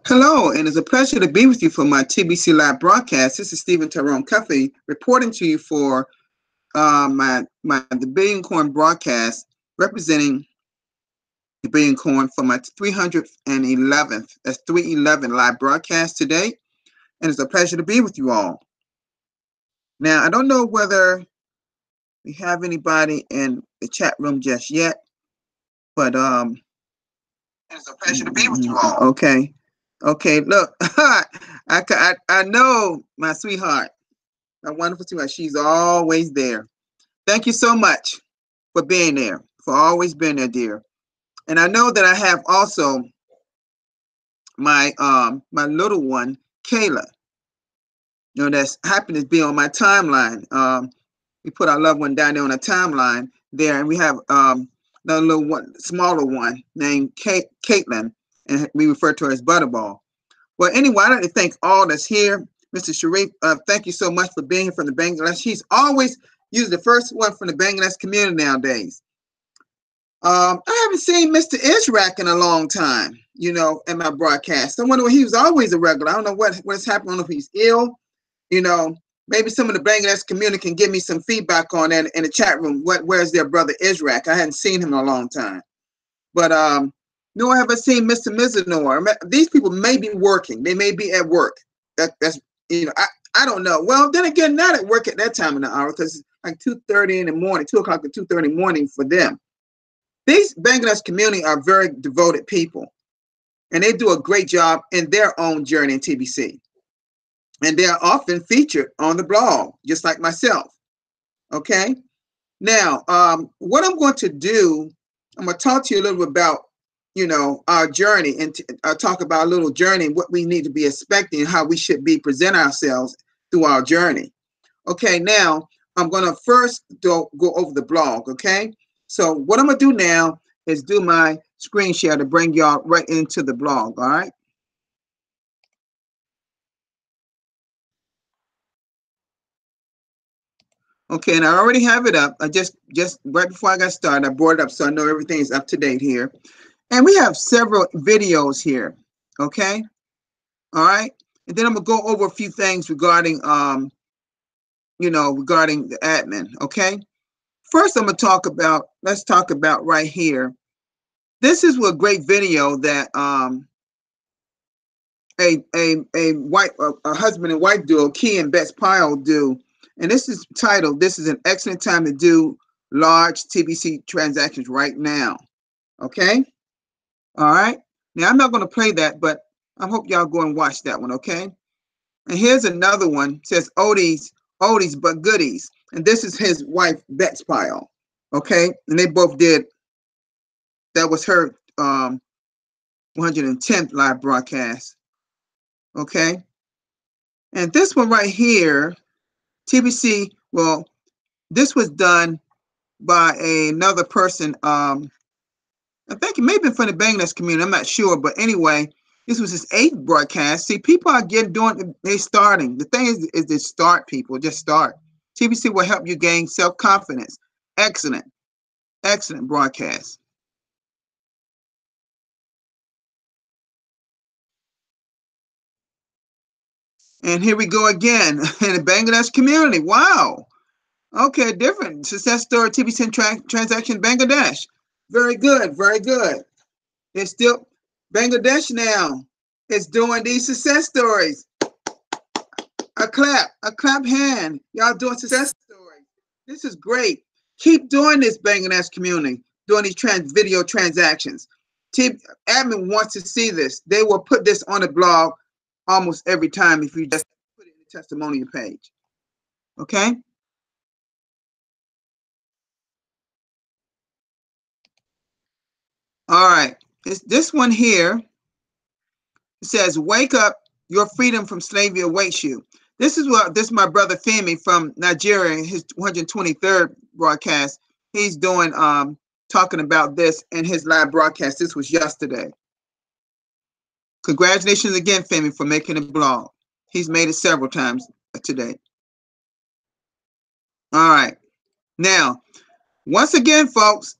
Hello, and it's a pleasure to be with you for my TBC Live broadcast. This is Stephen Tyrone Cuffey reporting to you for my The Billion Coin broadcast, representing the Billion Coin for my 311th, that's 311 live broadcast today, and it's a pleasure to be with you all. Now, I don't know whether we have anybody in the chat room just yet, but it's a pleasure to be with you all. Okay. Okay, look, I know my sweetheart, my wonderful sweetheart. She's always there. Thank you so much for being there, for always being there, dear. And I know that I have also my my little one, Kayla. You know, that's happened to be on my timeline. We put our loved one down there on a timeline there, and we have another little one, smaller one named Caitlin, and we refer to her as Butterball. Well, anyway, I'd like to thank all that's here. Mr. Sharif, thank you so much for being here from the Bangladesh. He's always usually the first one from the Bangladesh community nowadays. I haven't seen Mr. Israq in a long time, you know, in my broadcast. I wonder what he was always a regular. I don't know what's happening. I don't know if he's ill, you know. Maybe some of the Bangladesh community can give me some feedback on that in the chat room. Where's their brother Israq? I hadn't seen him in a long time. But nor have I seen Mr. Mizanor. These people may be working. They may be at work. That's you know, I don't know. Well, then again, not at work at that time of the hour because it's like 2:30 in the morning, 2 o'clock to 2:30 in the morning for them. These Bangladesh community are very devoted people, and they do a great job in their own journey in TBC. And they are often featured on the blog, just like myself. Okay. Now, what I'm going to do, I'm going to talk to you a little bit about, you know, our journey, and talk about a little journey, what we need to be expecting, how we should be present ourselves through our journey. Okay, now I'm going to first go over the blog. Okay, so what I'm going to do now is do my screen share to bring y'all right into the blog. All right. Okay, and I already have it up. I just right before I got started, I brought it up so I know everything is up to date here. And we have several videos here, okay? All right. And then I'm gonna go over a few things regarding you know, regarding the admin, okay? First, I'm gonna talk about, let's talk about right here. This is a great video that a husband and wife duo, Key and Bets Pyle, do. And this is titled, "This is an excellent time to do large TBC transactions right now." Okay? All right. Now I'm not going to play that, but I hope y'all go and watch that one, okay? And here's another one. It says oldies but goodies. And this is his wife, Bet's Pile. Okay? And they both did, that was her 110th live broadcast. Okay? And this one right here, TBC, well, this was done by another person. I think it may have been from the Bangladesh community. I'm not sure. But anyway, this was his 8th broadcast. See, people are they're starting. The thing is to start, people. Just start. TBC will help you gain self-confidence. Excellent. Excellent broadcast. And here we go again in the Bangladesh community. Wow. Okay, different success story, TBC transaction Bangladesh. Very good, very good. It's still Bangladesh now. It's doing these success stories. A clap hand. Y'all doing success stories. This is great. Keep doing this, Bangladesh community, doing these video transactions. Admin wants to see this. They will put this on the blog almost every time if you just put it in the testimonial page. Okay? All right. This one here, it says, "Wake up, your freedom from slavery awaits you." This is my brother Femi from Nigeria, his 123rd broadcast. He's doing talking about this in his live broadcast. This was yesterday. Congratulations again, Femi, for making a blog. He's made it several times today. All right. Now, once again, folks,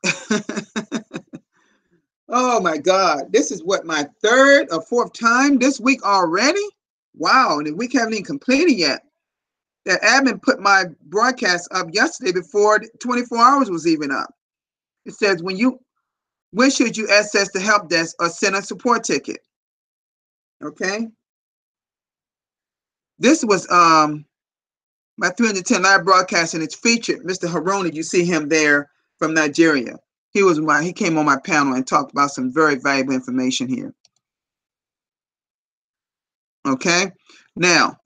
Oh my God. This is what, my third or fourth time this week already? Wow. And the week haven't even completed yet. That admin put my broadcast up yesterday before 24 hours was even up. It says, when should you access the help desk or send a support ticket? Okay. This was my 310 live broadcast, and it's featured Mr. Haroni. You see him there from Nigeria. He came on my panel and talked about some very valuable information here. Okay. Now,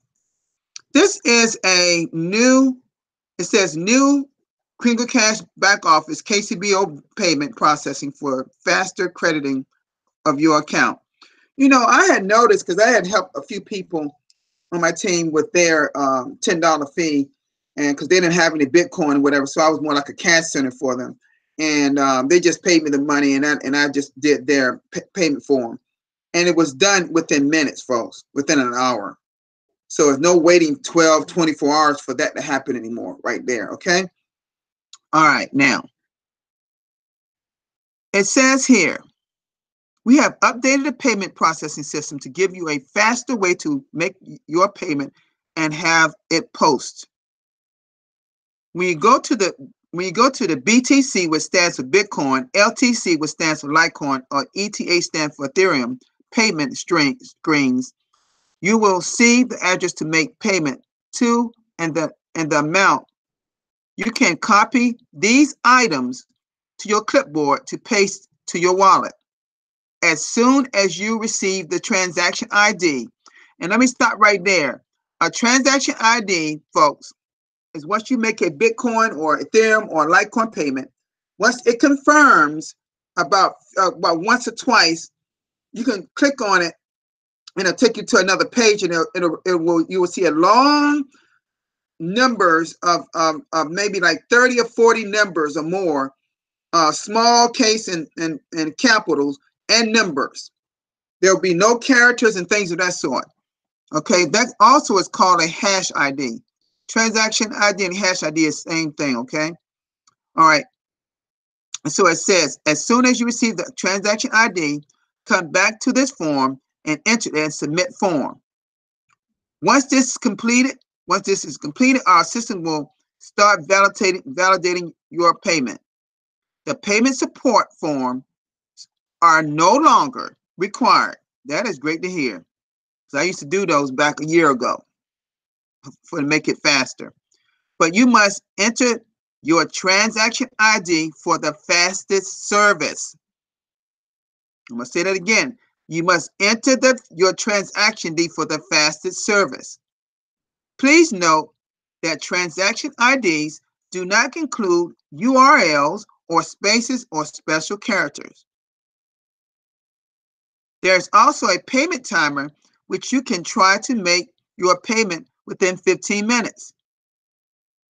this is a new, it says new Crinkle Cash back office KCBO payment processing for faster crediting of your account. You know, I had noticed, because I had helped a few people on my team with their $10 fee, and because they didn't have any Bitcoin or whatever, so I was more like a cash center for them, and they just paid me the money, and I just did their payment for them, and it was done within minutes, folks, within an hour. So there's no waiting 12, 24 hours for that to happen anymore, right there. Okay. All right. Now it says here, we have updated the payment processing system to give you a faster way to make your payment and have it post. When you go to the BTC, which stands for Bitcoin, LTC, which stands for Litecoin, or ETA stands for Ethereum payment screens, you will see the address to make payment to and the amount. You can copy these items to your clipboard to paste to your wallet as soon as you receive the transaction ID. And let me stop right there. A transaction ID, folks, is once you make a Bitcoin or Ethereum or Litecoin payment, once it confirms about once or twice, you can click on it and it'll take you to another page, and you will see a long numbers of maybe like 30 or 40 numbers or more, small case and capitals and numbers. There'll be no characters and things of that sort. Okay, that also is called a hash ID. Transaction ID and hash ID is the same thing. Okay, all right. And so it says, as soon as you receive the transaction ID, come back to this form and enter it and submit form. Once this is completed, our system will start validating your payment. The payment support forms are no longer required. That is great to hear. So I used to do those back a year ago to make it faster. But you must enter your transaction ID for the fastest service. I'm going to say that again. You must enter your transaction ID for the fastest service. Please note that transaction IDs do not include URLs or spaces or special characters. There's also a payment timer, which you can try to make your payment within 15 minutes.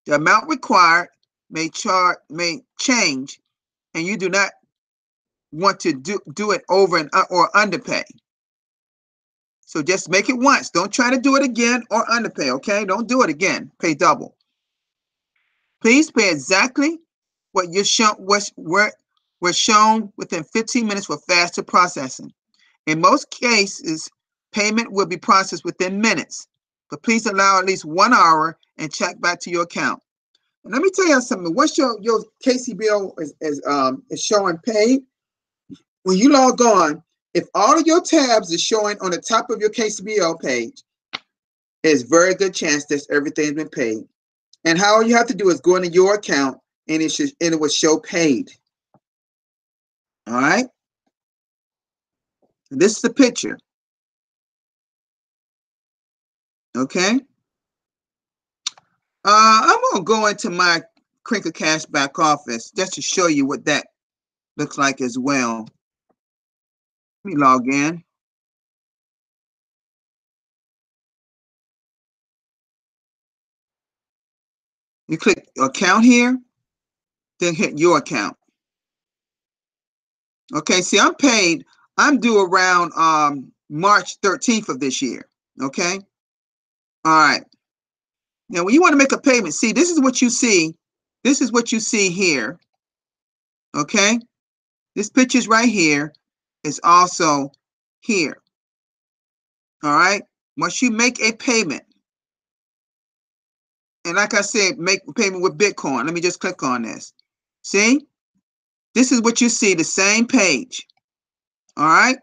The amount required may change, and you do not want to do it over or underpay. So just make it once. Don't try to do it again or underpay, okay? Don't do it again. Pay double. Please pay exactly what was shown within 15 minutes for faster processing. In most cases, payment will be processed within minutes, but please allow at least 1 hour and check back to your account. And let me tell you something. Once your KCBO is showing paid, when you log on, if all of your tabs are showing on the top of your KCBO page, there's a very good chance that everything's been paid. And how you have to do is go into your account, and it will show paid. All right. This is the picture. Okay. I'm gonna go into my Crinkle Cash back office just to show you what that looks like as well. Let me log in. You click account here, then hit your account. Okay, see, I'm paid. I'm due around March 13th of this year. Okay. All right. Now, when you want to make a payment, see, this is what you see. This is what you see here. Okay. This picture's right here. is also here. All right. Once you make a payment, and like I said, make a payment with Bitcoin. Let me just click on this. See? This is what you see, the same page. All right.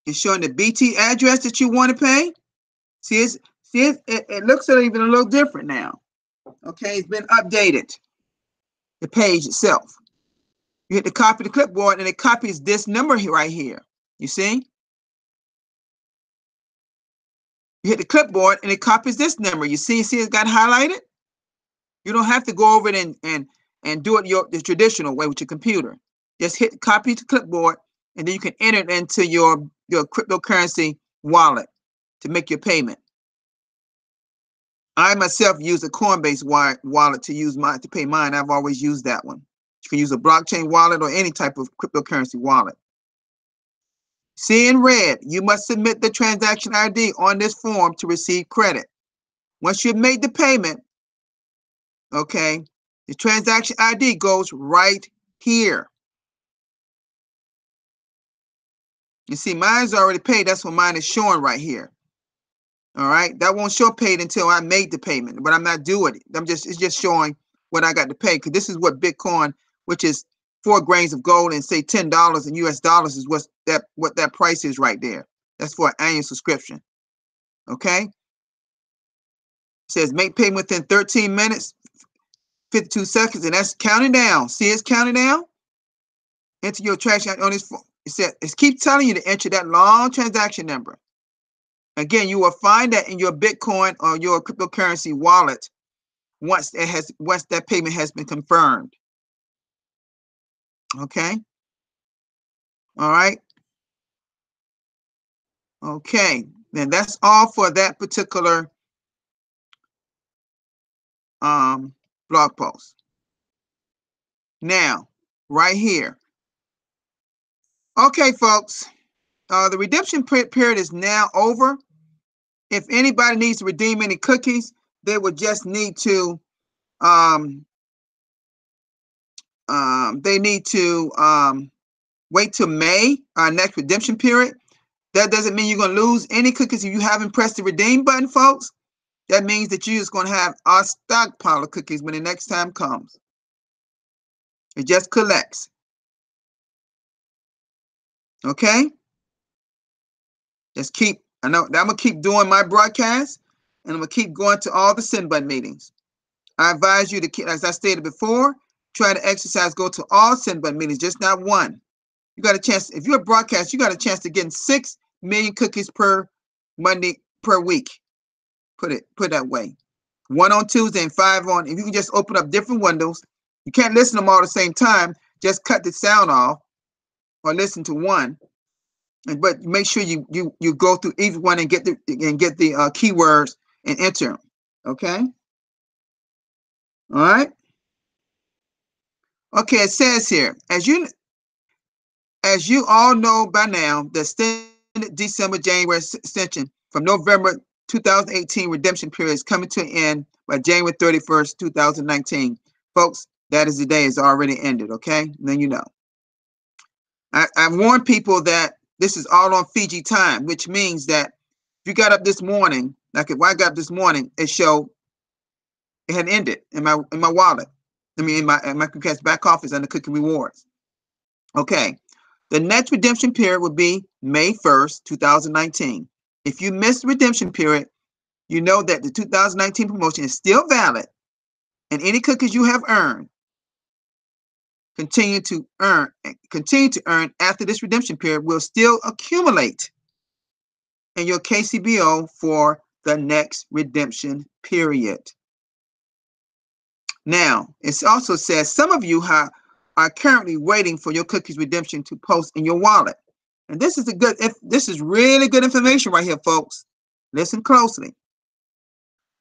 It's showing the BT address that you want to pay. See, it looks even a little different now. Okay, it's been updated. The page itself. You hit the copy the clipboard, and it copies this number here, right here. You see? You hit the clipboard, and it copies this number. You see it's got highlighted? You don't have to go over it and do it the traditional way with your computer. Just hit copy to clipboard, and then you can enter it into your cryptocurrency wallet to make your payment. I myself use a Coinbase wallet to pay mine. I've always used that one. You can use a blockchain wallet or any type of cryptocurrency wallet. See in red, you must submit the transaction ID on this form to receive credit. Once you've made the payment, okay, the transaction ID goes right here. You see, mine's already paid. That's what mine is showing right here. All right, that won't show paid until I made the payment, but I'm not doing it. It's just showing what I got to pay, because this is what Bitcoin, which is 4 grains of gold and say $10 in US dollars, is what that price is right there. That's for an annual subscription. Okay. It says make payment within 13 minutes, 52 seconds, and that's counting down. See, it's counting down. Enter your transaction on this phone. It says it keeps telling you to enter that long transaction number. Again, you will find that in your Bitcoin or your cryptocurrency wallet once that payment has been confirmed. Okay. All right. Okay. Then that's all for that particular blog post. Now, right here. Okay, folks. The redemption period is now over. If anybody needs to redeem any cookies, they would just need to wait till May, our next redemption period. That doesn't mean you're going to lose any cookies if you haven't pressed the redeem button, folks. That means that you're just going to have our stockpile of cookies when the next time comes. It just collects. Okay? I know I'm going to keep doing my broadcast, and I'm going to keep going to all the send button meetings. I advise you to keep, as I stated before, try to exercise, go to all send button meetings, just not one. You got a chance, if you're a broadcast, you got a chance to get 6 million cookies per Monday per week. Put it that way. 1 on Tuesday and 5 on. If you can just open up different windows, you can't listen to them all at the same time. Just cut the sound off or listen to one. But make sure you go through each one and get the keywords and enter them. Okay. All right. Okay. It says here, as you all know by now, the extended December-January extension from November 2018 redemption period is coming to an end by January 31st, 2019. Folks, that is the day it's already ended, okay? Then you know. I warned people that this is all on Fiji time, which means that if you got up this morning, like if I got up this morning, it showed it had ended in my wallet. I mean, in my Comcast back office under Cookie Rewards. Okay. The next redemption period will be May 1st, 2019. If you missed the redemption period, you know that the 2019 promotion is still valid, and any cookies you have earned continue to earn after this redemption period will still accumulate in your KCBO for the next redemption period. Now, it also says some of you are currently waiting for your cookies redemption to post in your wallet. And this is really good information right here, folks. Listen closely.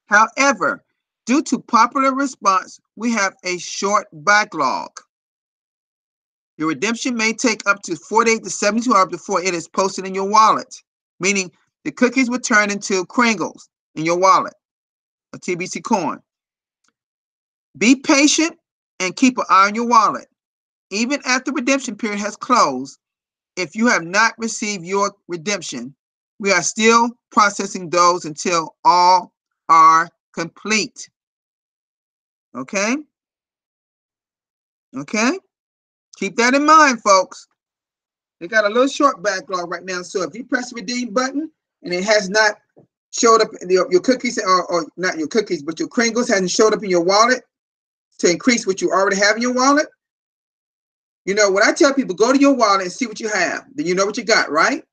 However, due to popular response, we have a short backlog. Your redemption may take up to 48 to 72 hours before it is posted in your wallet, meaning the cookies will turn into Kringles in your wallet, a TBC coin. Be patient and keep an eye on your wallet. even after redemption period has closed, if you have not received your redemption, we are still processing those until all are complete. Okay? Okay? Keep that in mind, folks. They got a little short backlog right now. So if you press the redeem button and it has not showed up in your cookies, or not your cookies, but your Kringles hasn't showed up in your wallet to increase what you already have in your wallet, you know, when I tell people, go to your wallet and see what you have, then you know what you got, right?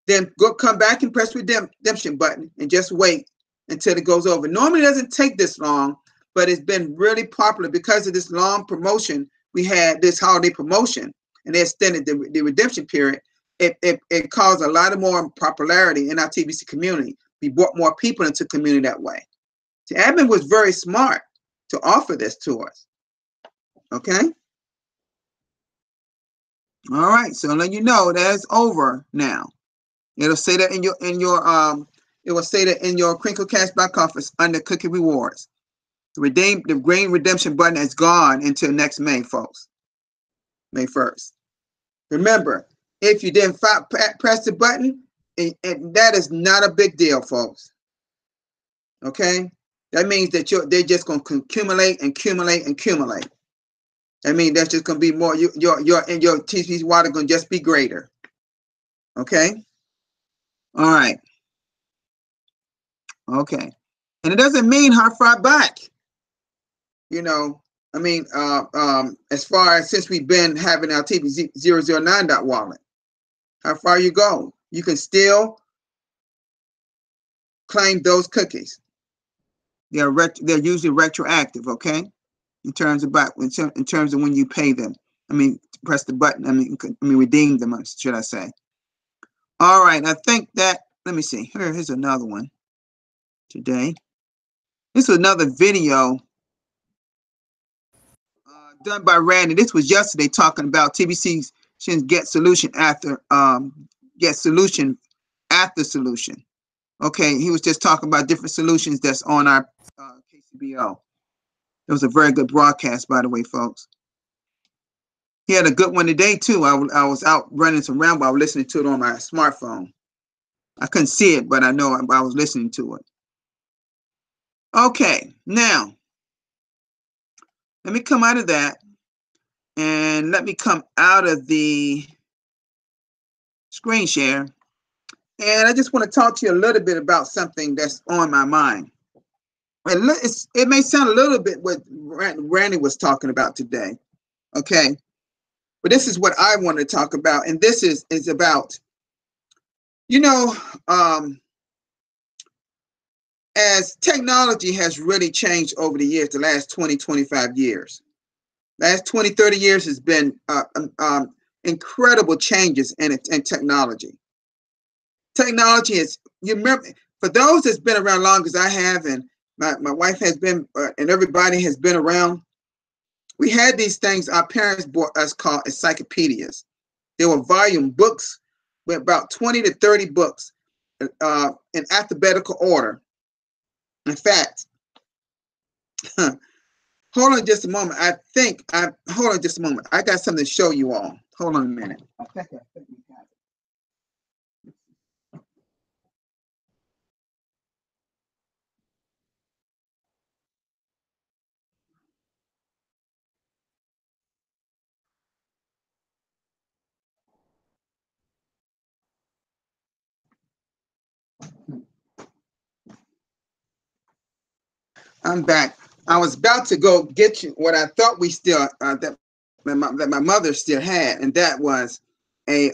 Then come back and press the redemption button and just wait until it goes over. Normally it doesn't take this long, but it's been really popular because of this long promotion. We had this holiday promotion and they extended the redemption period. It caused a lot of more popularity in our TBC community. We brought more people into the community that way. The admin was very smart to offer this to us. Okay? All right, so I'll let you know that's over now. It'll say that in your it will say that in your Crinkle Cashback office under Cookie Rewards. The green redemption button is gone until next May, folks. May 1st. Remember, if you didn't press the button, and that is not a big deal, folks. Okay? That means that they're just going to accumulate and accumulate and accumulate. I mean, that's just going to be more, your TBC wallet going to just be greater. Okay? All right. Okay. And it doesn't mean how far back. You know, I mean, as far as since we've been having our TBC 009 wallet, how far you go, you can still claim those cookies. They're usually retroactive, okay? In terms of when you pay them. I mean, press the button. I mean, redeem them, should I say? All right. I think that. Let me see. Here's another one today. This was another video done by Randy. This was yesterday talking about TBC's get solution after solution. Okay, he was just talking about different solutions that's on our KCBO. It was a very good broadcast, by the way, folks. He had a good one today too. I was out running some around, but I was listening to it on my smartphone. I couldn't see it, but I know I was listening to it. Okay, now let me come out of that. And let me come out of the screen share. And I just want to talk to you a little bit about something that's on my mind. It may sound a little bit what Randy was talking about today. Okay. But this is what I want to talk about. And this is about, you know, as technology has really changed over the years, the last 20, 25 years. Last 20, 30 years has been incredible changes in technology. Technology is, you remember, for those that's been around long as I have, and my wife has been, and everybody has been around, we had these things our parents bought us called encyclopedias. They were volume books with about 20 to 30 books in alphabetical order. In fact, hold on just a moment. Hold on just a moment. I got something to show you all. Hold on a minute. I think we got it. I'm back. I was about to go get you what I thought we still that my mother still had, and that was a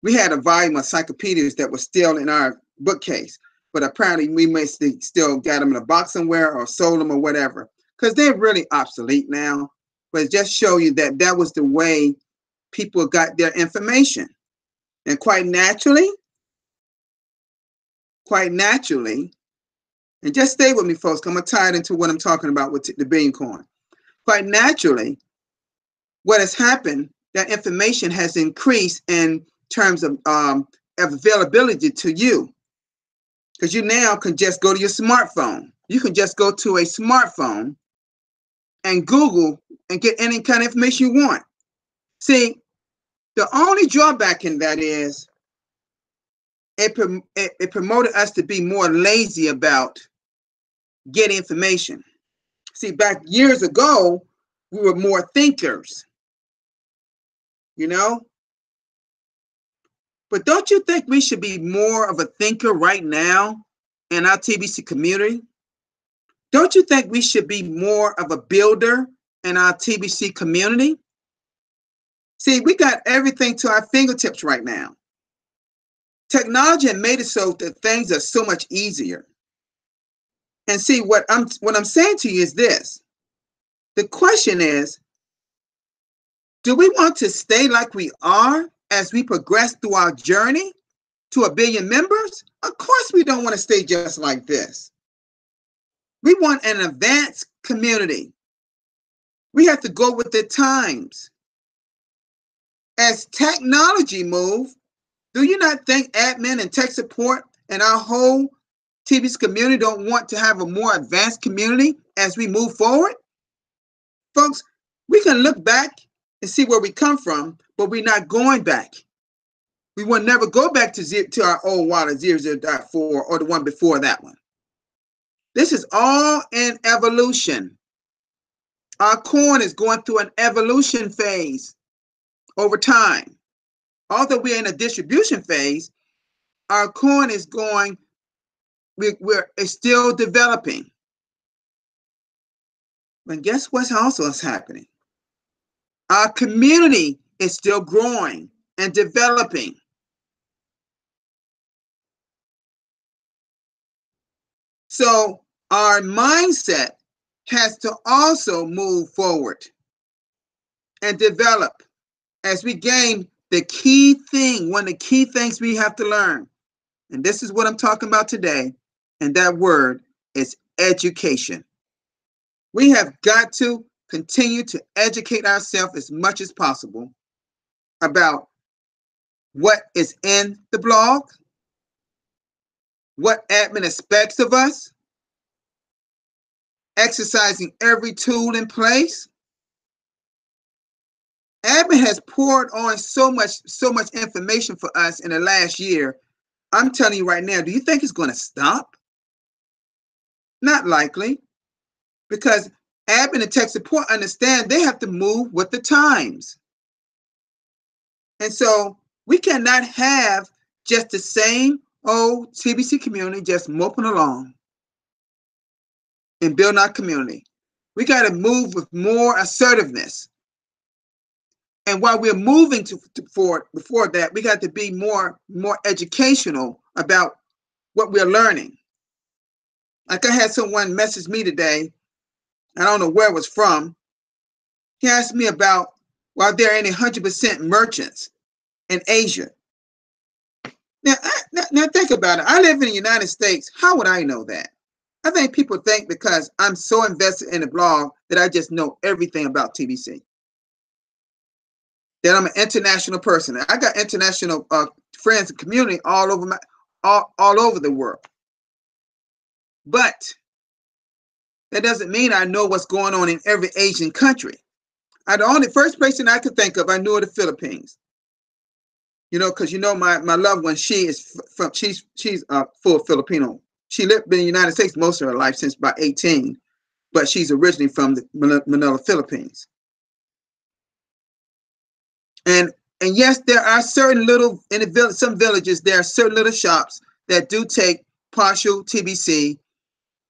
we had a volume of encyclopedias that was still in our bookcase, but apparently we may still got them in a box somewhere or sold them or whatever, because they're really obsolete now. But it just show you that that was the way people got their information, and quite naturally, and just stay with me, folks. I'm gonna tie it into what I'm talking about with the Billion Coin. Quite naturally, what has happened, that information has increased in terms of availability to you, because you now can just go to your smartphone. You can just go to a smartphone and Google and get any kind of information you want. See, the only drawback in that is it promoted us to be more lazy about getting information. See, back years ago, we were more thinkers, you know? But don't you think we should be more of a thinker right now in our TBC community? Don't you think we should be more of a builder in our TBC community? See, we got everything to our fingertips right now. Technology has made it so that things are so much easier. And see, what I'm saying to you is this. The question is, do we want to stay like we are as we progress through our journey to 1 billion members? Of course we don't want to stay just like this. We want an advanced community. We have to go with the times. As technology moves, do you not think admin and tech support and our whole TBC community don't want to have a more advanced community as we move forward? Folks, we can look back and see where we come from, but we're not going back. We will never go back to our old wallet 00.4 or the one before that one. This is all in evolution. Our coin is going through an evolution phase over time. Although we're in a distribution phase, our coin is going, it's still developing. But guess what also is happening? Our community is still growing and developing. So our mindset has to also move forward and develop as we gain the key thing, one of the key things we have to learn. And this is what I'm talking about today. And that word is education. We have got to continue to educate ourselves as much as possible about what is in the blog, what admin expects of us, exercising every tool in place. Admin has poured on so much information for us in the last year. I'm telling you right now, do you think it's going to stop? Not likely, because admin and tech support understand they have to move with the times. And so we cannot have just the same old TBC community just moping along and building our community. We got to move with more assertiveness. And while we're moving forward, before that, we got to be more educational about what we're learning. Like I had someone message me today, I don't know where it was from. He asked me about, are there any 100% merchants in Asia? Now think about it. I live in the United States. How would I know that? I think people think because I'm so invested in the blog that I just know everything about TBC. That I'm an international person. I got international friends and community all over the world. But that doesn't mean I know what's going on in every Asian country. The only first person I could think of, I knew of the Philippines. You know, because you know my loved one, she's full Filipino. She lived in the United States most of her life since about 18, but she's originally from the Manila, Philippines. And yes, there are certain little, some villages, there are certain little shops that do take partial TBC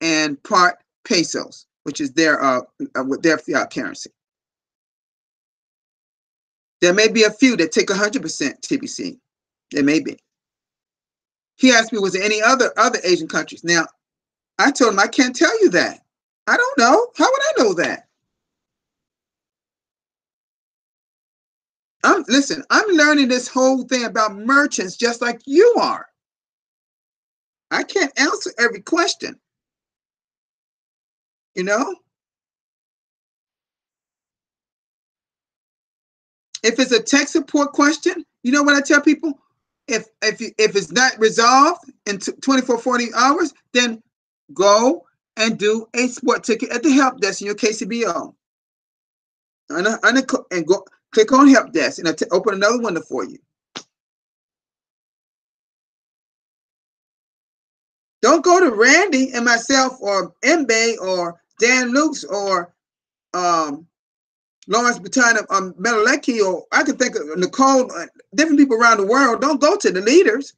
and part pesos, which is their fiat currency. There may be a few that take 100% TBC. There may be. He asked me, was there any other Asian countries? Now, I told him I can't tell you that. I don't know. How would I know that? Listen, I'm learning this whole thing about merchants just like you are. I can't answer every question. You know? If it's a tech support question, you know what I tell people? If it's not resolved in 24, 40 hours, then go and do a support ticket at the help desk in your KCBO. and go click on help desk, and it'll open another window for you. Don't go to Randy and myself or Mbe or Dan Lukes or Lawrence Battaglia, Melaleki, or I can think of Nicole, different people around the world. Don't go to the leaders.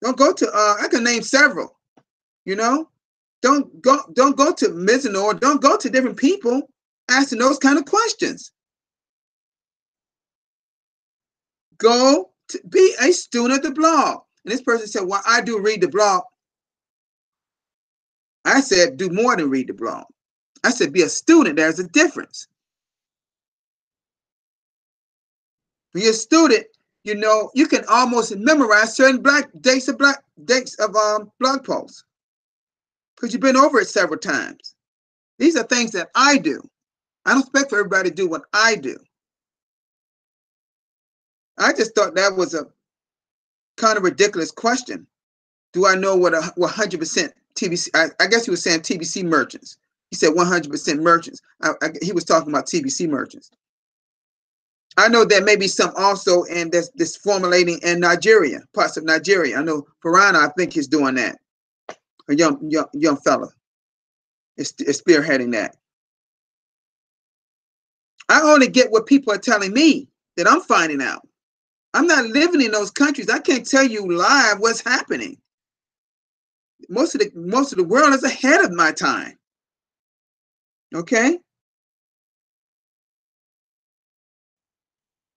Don't go to I can name several. You know, don't go to Mizuno. Don't go to different people asking those kind of questions. Go to be a student of the blog. And this person said, well, I do read the blog. I said, do more than read the blog. I said, be a student. There's a difference. When you're a student, you know, you can almost memorize certain dates of blog posts because you've been over it several times. These are things that I do. I don't expect for everybody to do what I do. I just thought that was a kind of ridiculous question. Do I know what 100% TBC? I guess he was saying TBC merchants. He said 100% merchants. He was talking about TBC merchants. I know there may be some also in this formulating in Nigeria, parts of Nigeria. I know Piranha, I think, is doing that. A young fella is spearheading that. I only get what people are telling me that I'm finding out. I'm not living in those countries. I can't tell you live what's happening. Most of the world is ahead of my time. Okay?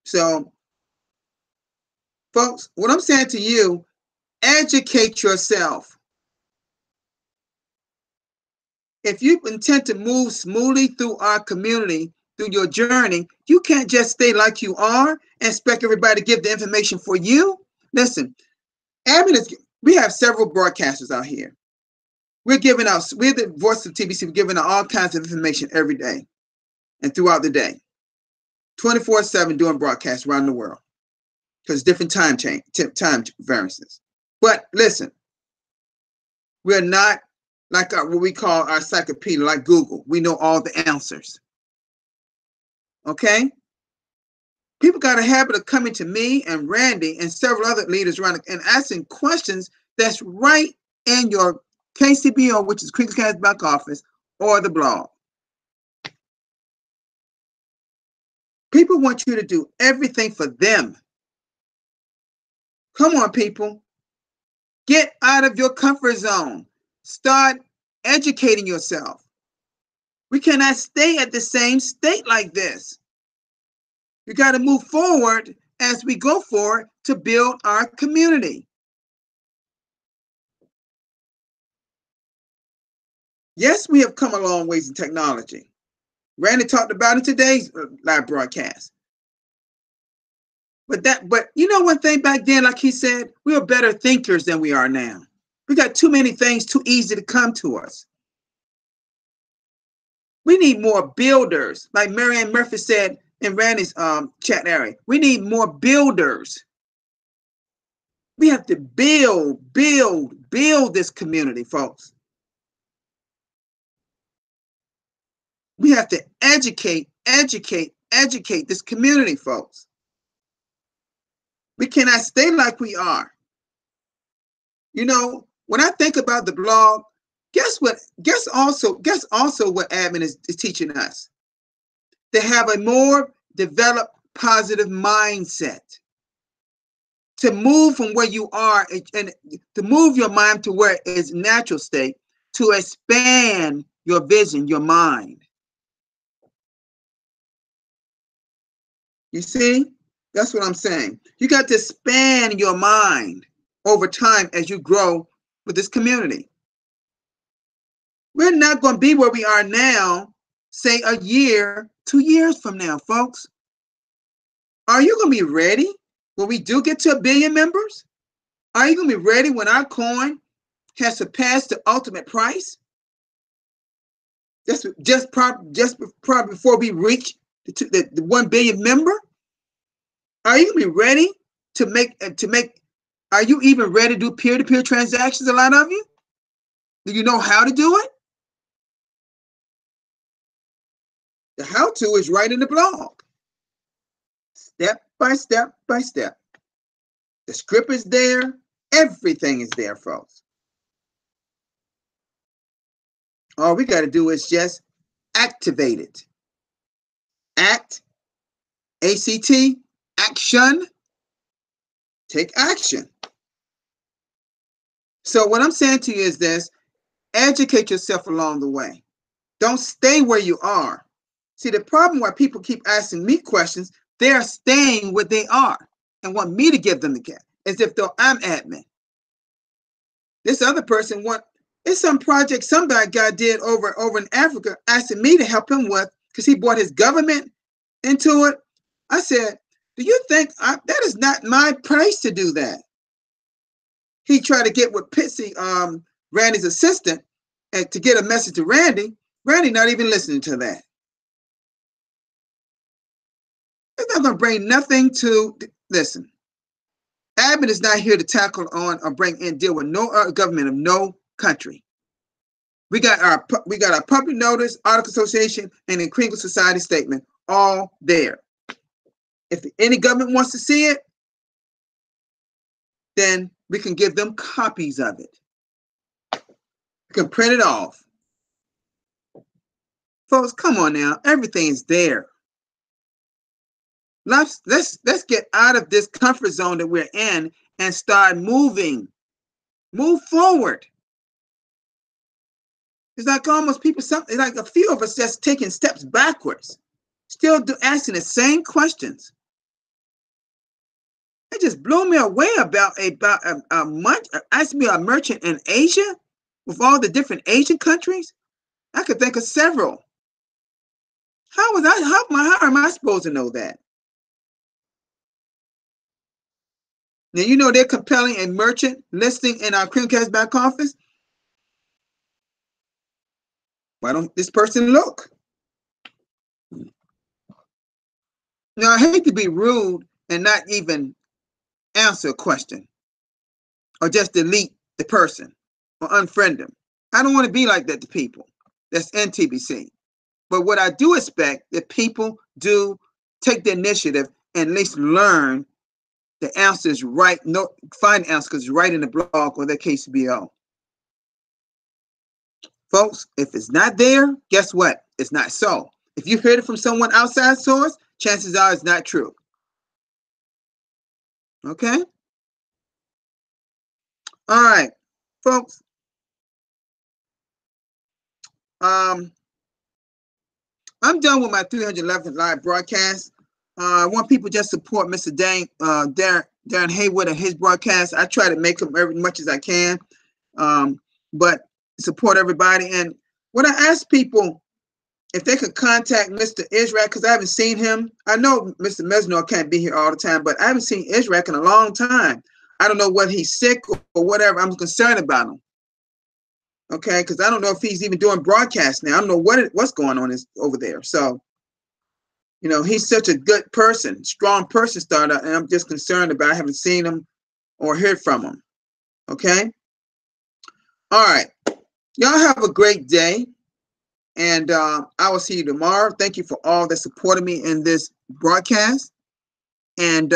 So, folks, what I'm saying to you, educate yourself. If you intend to move smoothly through our community, through your journey, you can't just stay like you are and expect everybody to give the information for you. Listen, we have several broadcasters out here. We're the voice of TBC. We're giving out all kinds of information every day and throughout the day, 24/7 doing broadcasts around the world because different time variances. But listen, we're not like what we call our encyclopedia, like Google. We know all the answers. Okay? People got a habit of coming to me and Randy and several other leaders around and asking questions that's right in your KCBO, which is Crinkle Cast back office, or the blog. People want you to do everything for them. Come on, people. Get out of your comfort zone. Start educating yourself. We cannot stay at the same state like this. You got to move forward as we go forward to build our community. Yes, we have come a long ways in technology. Randy talked about it today's live broadcast. But you know one thing back then, like he said, we were better thinkers than we are now. We got too many things too easy to come to us. We need more builders, like Marianne Murphy said in Randy's chat area. We need more builders. We have to build this community, folks. We have to educate this community, folks. We cannot stay like we are. You know, when I think about the blog, guess also what admin is teaching us? To have a more developed positive mindset. To move from where you are and to move your mind to where it is natural state, to expand your vision, your mind. You see? That's what I'm saying. You got to expand your mind over time as you grow with this community. We're not going to be where we are now, say a year, 2 years from now, folks. Are you going to be ready when we do get to 1 billion members? Are you going to be ready when our coin has surpassed the ultimate price? Just probably before we reach the 1 billion member? Are you going to be ready to make, are you even ready to do peer-to-peer transactions, a lot of you? Do you know how to do it? The how-to is right in the blog. Step by step by step. The script is there. Everything is there, folks. All we got to do is just activate it. Act, A-C-T, action. Take action. So what I'm saying to you is this: educate yourself along the way. Don't stay where you are. See, the problem why people keep asking me questions, they're staying where they are and want me to give them the gap, as if though I'm admin. This other person it's some project somebody guy did over in Africa, asking me to help him with, because he brought his government into it. I said, do you think that is not my place to do that? He tried to get with Pitsy, Randy's assistant, and to get a message to Randy. Randy not even listening to that. It's not going to bring nothing to, listen, admin is not here to tackle on or deal with no government of no country. We got our public notice, article association, and the Kringle Society statement all there. If any government wants to see it, then we can give them copies of it. We can print it off. Folks, come on now. Everything is there. Let's get out of this comfort zone that we're in and start moving. Move forward. It's like almost it's like a few of us just taking steps backwards, still asking the same questions. It just blew me away about a month. Asked me a merchant in Asia with all the different Asian countries. I could think of several. How am I supposed to know that? Now, you know they're compelling a merchant listing in our Creamcast back office. Why don't this person look? Now, I hate to be rude and not even answer a question or just delete the person or unfriend them. I don't want to be like that to people that's in TBC. But what I do expect that people do take the initiative and at least learn the answers right. Find answers right in the blog or their KCBO. Folks, if it's not there, guess what? It's not so. If you heard it from someone outside source, chances are it's not true. Okay? All right, folks. I'm done with my 311th live broadcast. I want people just support Mr. Darren Haywood and his broadcast. I try to make them as much as I can, but support everybody. And when I ask people if they could contact Mr. Israq, because I haven't seen him. I know Mr. Mesnor can't be here all the time, but I haven't seen Israq in a long time. I don't know whether he's sick or whatever. I'm concerned about him. Okay, because I don't know if he's even doing broadcasts now. I don't know what's going on over there. So, you know, he's such a good person, strong person starter, and I'm just concerned about I haven't seen him or heard from him. Okay? All right. Y'all have a great day, and I will see you tomorrow. Thank you for all that supported me in this broadcast, and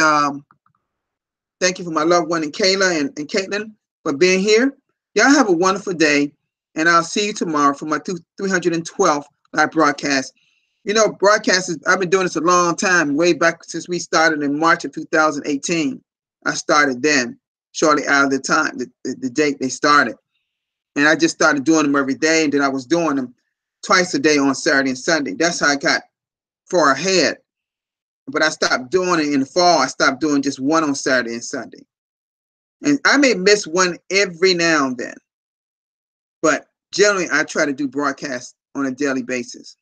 thank you for my loved one and Kayla and Caitlin for being here. Y'all have a wonderful day, and I'll see you tomorrow for my 312th live broadcast. You know, broadcasts, I've been doing this a long time, way back since we started in March of 2018. I started then, shortly out of the time, the date they started. And I just started doing them every day, and then I was doing them twice a day on Saturday and Sunday. That's how I got far ahead. But I stopped doing it in the fall. I stopped doing just one on Saturday and Sunday. And I may miss one every now and then. But generally, I try to do broadcasts on a daily basis.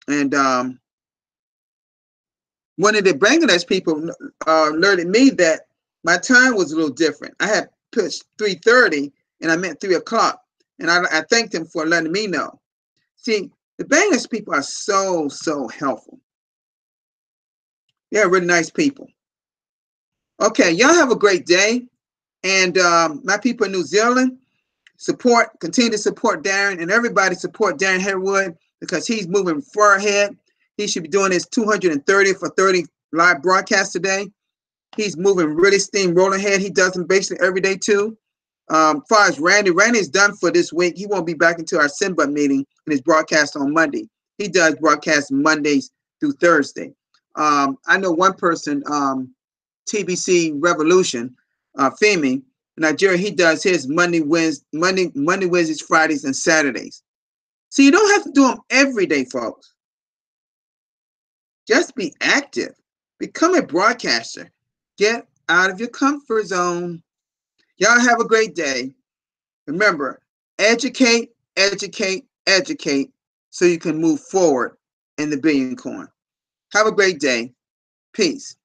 And one of the Bangladesh people alerted me that my time was a little different. I had pushed 3:30 and I meant 3 o'clock. And I thanked them for letting me know. See, the Bangladesh people are so, so helpful. They're really nice people. Okay, y'all have a great day. And my people in New Zealand, continue to support Darren, and everybody support Darren Haywood because he's moving far ahead. He should be doing his 230 for 30 live broadcast today. He's moving really steamrolling ahead. He does them basically every day too. As far as Randy's done for this week. He won't be back until our Simba meeting and his broadcast on Monday. He does broadcast Mondays through Thursday. I know one person, TBC Revolution, Femi, Nigeria. He does his Monday, Wednesdays, Fridays, and Saturdays. So you don't have to do them every day, folks. Just be active. Become a broadcaster. Get out of your comfort zone. Y'all have a great day. Remember, educate, educate, educate so you can move forward in the Billion Coin. Have a great day. Peace.